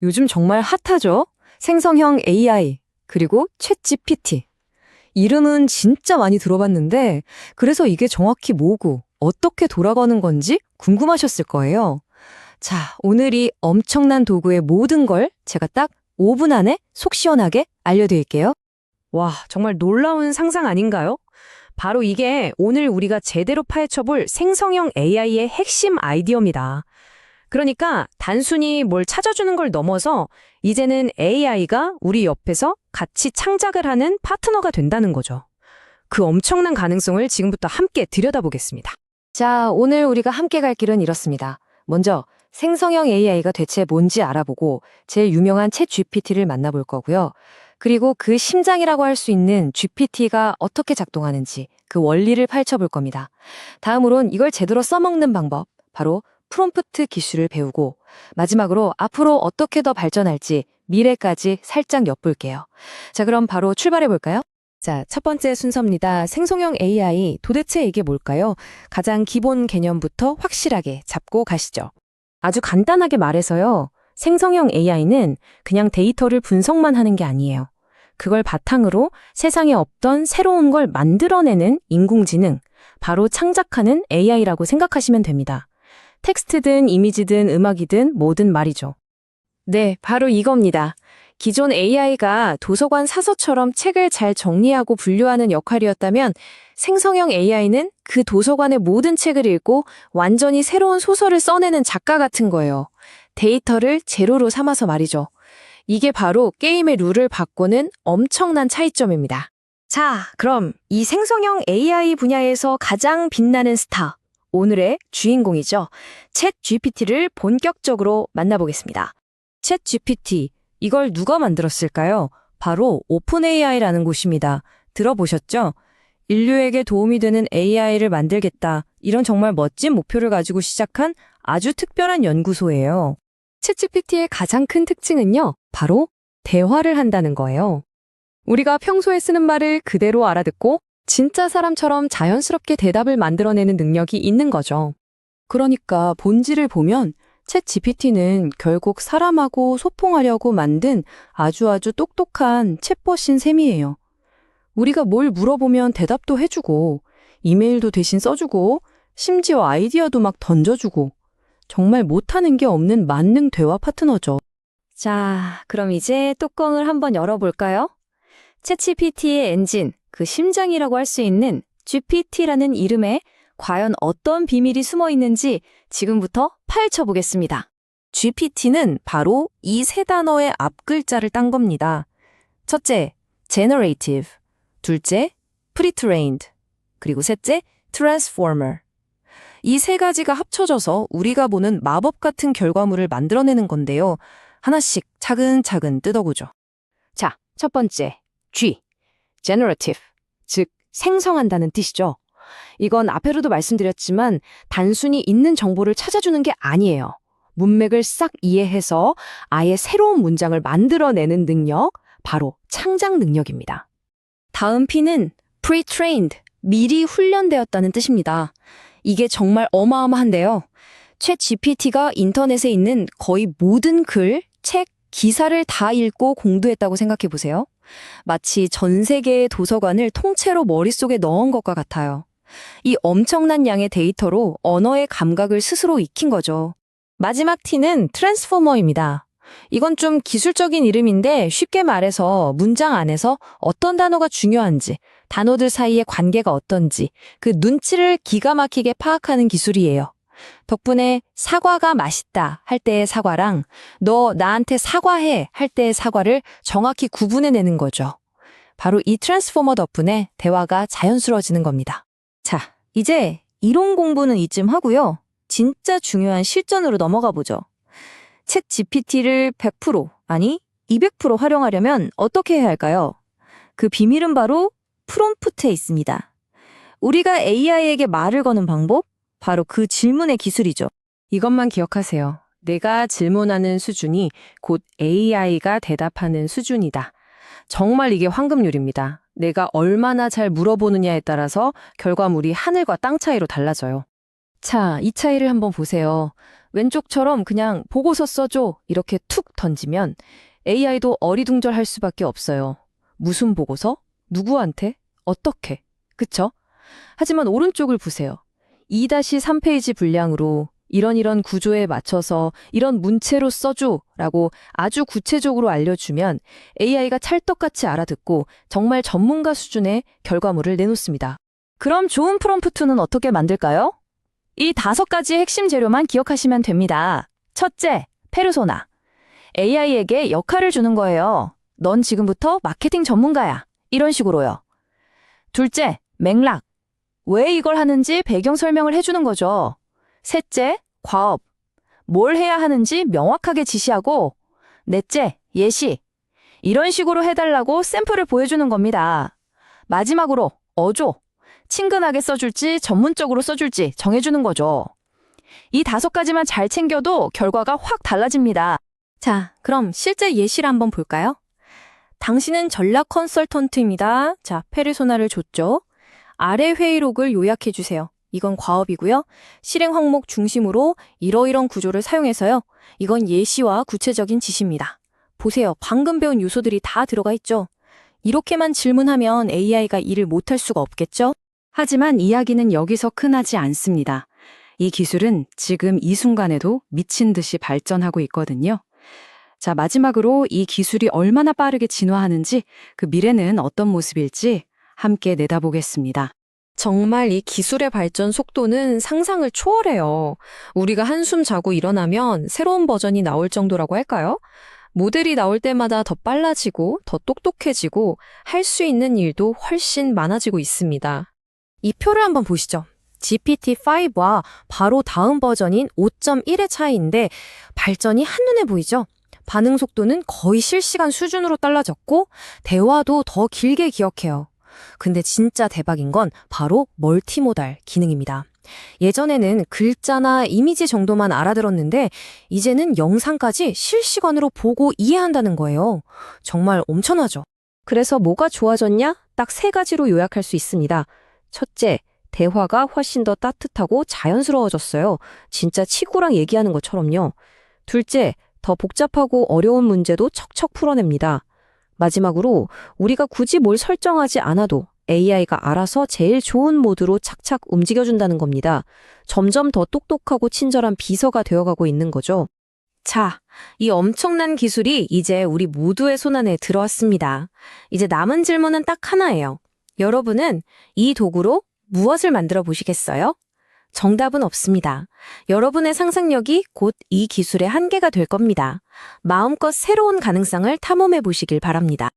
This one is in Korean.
요즘 정말 핫하죠? 생성형 AI, 그리고 챗GPT. 이름은 진짜 많이 들어봤는데, 그래서 이게 정확히 뭐고, 어떻게 돌아가는 건지 궁금하셨을 거예요. 자, 오늘 이 엄청난 도구의 모든 걸 제가 딱 5분 안에 속 시원하게 알려드릴게요. 와, 정말 놀라운 상상 아닌가요? 바로 이게 오늘 우리가 제대로 파헤쳐볼 생성형 AI의 핵심 아이디어입니다. 그러니까 단순히 뭘 찾아주는 걸 넘어서 이제는 AI가 우리 옆에서 같이 창작을 하는 파트너가 된다는 거죠. 그 엄청난 가능성을 지금부터 함께 들여다보겠습니다. 자, 오늘 우리가 함께 갈 길은 이렇습니다. 먼저 생성형 AI가 대체 뭔지 알아보고 제일 유명한 챗 GPT를 만나볼 거고요. 그리고 그 심장이라고 할 수 있는 GPT가 어떻게 작동하는지 그 원리를 파헤쳐볼 겁니다. 다음으론 이걸 제대로 써먹는 방법, 바로 프롬프트 기술을 배우고 마지막으로 앞으로 어떻게 더 발전할지 미래까지 살짝 엿볼게요. 자, 그럼 바로 출발해 볼까요? 자, 첫 번째 순서입니다. 생성형 AI, 도대체 이게 뭘까요? 가장 기본 개념부터 확실하게 잡고 가시죠. 아주 간단하게 말해서요. 생성형 AI는 그냥 데이터를 분석만 하는 게 아니에요. 그걸 바탕으로 세상에 없던 새로운 걸 만들어내는 인공지능, 바로 창작하는 AI라고 생각하시면 됩니다. 텍스트든 이미지든 음악이든 뭐든 말이죠. 네, 바로 이겁니다. 기존 AI가 도서관 사서처럼 책을 잘 정리하고 분류하는 역할이었다면 생성형 AI는 그 도서관의 모든 책을 읽고 완전히 새로운 소설을 써내는 작가 같은 거예요. 데이터를 제로로 삼아서 말이죠. 이게 바로 게임의 룰을 바꾸는 엄청난 차이점입니다. 자, 그럼 이 생성형 AI 분야에서 가장 빛나는 스타, 오늘의 주인공이죠. 챗 GPT를 본격적으로 만나보겠습니다. 챗 GPT, 이걸 누가 만들었을까요? 바로 오픈 AI라는 곳입니다. 들어보셨죠? 인류에게 도움이 되는 AI를 만들겠다. 이런 정말 멋진 목표를 가지고 시작한 아주 특별한 연구소예요. 챗 GPT의 가장 큰 특징은요, 바로 대화를 한다는 거예요. 우리가 평소에 쓰는 말을 그대로 알아듣고 진짜 사람처럼 자연스럽게 대답을 만들어내는 능력이 있는 거죠. 그러니까 본질을 보면 챗 GPT는 결국 사람하고 소통하려고 만든 아주 똑똑한 챗봇인 셈이에요. 우리가 뭘 물어보면 대답도 해주고, 이메일도 대신 써주고, 심지어 아이디어도 막 던져주고, 정말 못하는 게 없는 만능 대화 파트너죠. 자, 그럼 이제 뚜껑을 한번 열어볼까요? 챗GPT의 엔진, 그 심장이라고 할 수 있는 GPT라는 이름에 과연 어떤 비밀이 숨어 있는지 지금부터 파헤쳐 보겠습니다. GPT는 바로 이 세 단어의 앞글자를 딴 겁니다. 첫째, generative. 둘째, pre-trained. 그리고 셋째, transformer. 이 세 가지가 합쳐져서 우리가 보는 마법 같은 결과물을 만들어내는 건데요. 하나씩 차근차근 뜯어보죠. 자, 첫 번째, G, generative, 즉 생성한다는 뜻이죠. 이건 앞에로도 말씀드렸지만 단순히 있는 정보를 찾아주는 게 아니에요. 문맥을 싹 이해해서 아예 새로운 문장을 만들어내는 능력, 바로 창작 능력입니다. 다음 P는 pre-trained, 미리 훈련되었다는 뜻입니다. 이게 정말 어마어마한데요. 챗 GPT가 인터넷에 있는 거의 모든 글, 책, 기사를 다 읽고 공부했다고 생각해 보세요. 마치 전 세계의 도서관을 통째로 머릿속에 넣은 것과 같아요. 이 엄청난 양의 데이터로 언어의 감각을 스스로 익힌 거죠. 마지막 T는 트랜스포머입니다. 이건 좀 기술적인 이름인데 쉽게 말해서 문장 안에서 어떤 단어가 중요한지, 단어들 사이의 관계가 어떤지 그 눈치를 기가 막히게 파악하는 기술이에요. 덕분에 사과가 맛있다 할 때의 사과랑 너 나한테 사과해 할 때의 사과를 정확히 구분해내는 거죠. 바로 이 트랜스포머 덕분에 대화가 자연스러워지는 겁니다. 자, 이제 이론 공부는 이쯤 하고요. 진짜 중요한 실전으로 넘어가 보죠. 챗 GPT를 100%, 아니 200% 활용하려면 어떻게 해야 할까요? 그 비밀은 바로 프롬프트에 있습니다. 우리가 AI에게 말을 거는 방법? 바로 그 질문의 기술이죠. 이것만 기억하세요. 내가 질문하는 수준이 곧 AI가 대답하는 수준이다. 정말 이게 황금률입니다. 내가 얼마나 잘 물어보느냐에 따라서 결과물이 하늘과 땅 차이로 달라져요. 자, 이 차이를 한번 보세요. 왼쪽처럼 그냥 보고서 써줘 이렇게 툭 던지면 AI도 어리둥절할 수밖에 없어요. 무슨 보고서? 누구한테? 어떻게? 그쵸? 하지만 오른쪽을 보세요. 2-3페이지 분량으로 이런 구조에 맞춰서 이런 문체로 써줘 라고 아주 구체적으로 알려주면 AI가 찰떡같이 알아듣고 정말 전문가 수준의 결과물을 내놓습니다. 그럼 좋은 프롬프트는 어떻게 만들까요? 이 5가지 핵심 재료만 기억하시면 됩니다. 첫째, 페르소나. AI에게 역할을 주는 거예요. 넌 지금부터 마케팅 전문가야. 이런 식으로요. 둘째, 맥락. 왜 이걸 하는지 배경 설명을 해주는 거죠. 셋째, 과업. 뭘 해야 하는지 명확하게 지시하고. 넷째, 예시. 이런 식으로 해달라고 샘플을 보여주는 겁니다. 마지막으로, 어조. 친근하게 써줄지 전문적으로 써줄지 정해주는 거죠. 이 5가지만 잘 챙겨도 결과가 확 달라집니다. 자, 그럼 실제 예시를 한번 볼까요? 당신은 전략 컨설턴트입니다. 자, 페르소나를 줬죠. 아래 회의록을 요약해주세요. 이건 과업이고요. 실행 항목 중심으로 이러이런 구조를 사용해서요. 이건 예시와 구체적인 지시입니다. 보세요. 방금 배운 요소들이 다 들어가 있죠. 이렇게만 질문하면 AI가 일을 못할 수가 없겠죠? 하지만 이야기는 여기서 끝나지 않습니다. 이 기술은 지금 이 순간에도 미친 듯이 발전하고 있거든요. 자, 마지막으로 이 기술이 얼마나 빠르게 진화하는지, 그 미래는 어떤 모습일지 함께 내다보겠습니다. 정말 이 기술의 발전 속도는 상상을 초월해요. 우리가 한숨 자고 일어나면 새로운 버전이 나올 정도라고 할까요? 모델이 나올 때마다 더 빨라지고 더 똑똑해지고 할 수 있는 일도 훨씬 많아지고 있습니다. 이 표를 한번 보시죠. GPT-5와 바로 다음 버전인 5.1의 차이인데 발전이 한눈에 보이죠? 반응 속도는 거의 실시간 수준으로 빨라졌고 대화도 더 길게 기억해요. 근데 진짜 대박인 건 바로 멀티모달 기능입니다. 예전에는 글자나 이미지 정도만 알아들었는데 이제는 영상까지 실시간으로 보고 이해한다는 거예요. 정말 엄청나죠? 그래서 뭐가 좋아졌냐? 딱 3가지로 요약할 수 있습니다. 첫째, 대화가 훨씬 더 따뜻하고 자연스러워졌어요. 진짜 친구랑 얘기하는 것처럼요. 둘째, 더 복잡하고 어려운 문제도 척척 풀어냅니다. 마지막으로 우리가 굳이 뭘 설정하지 않아도 AI가 알아서 제일 좋은 모드로 착착 움직여준다는 겁니다. 점점 더 똑똑하고 친절한 비서가 되어가고 있는 거죠. 자, 이 엄청난 기술이 이제 우리 모두의 손안에 들어왔습니다. 이제 남은 질문은 딱 하나예요. 여러분은 이 도구로 무엇을 만들어 보시겠어요? 정답은 없습니다. 여러분의 상상력이 곧 이 기술의 한계가 될 겁니다. 마음껏 새로운 가능성을 탐험해 보시길 바랍니다.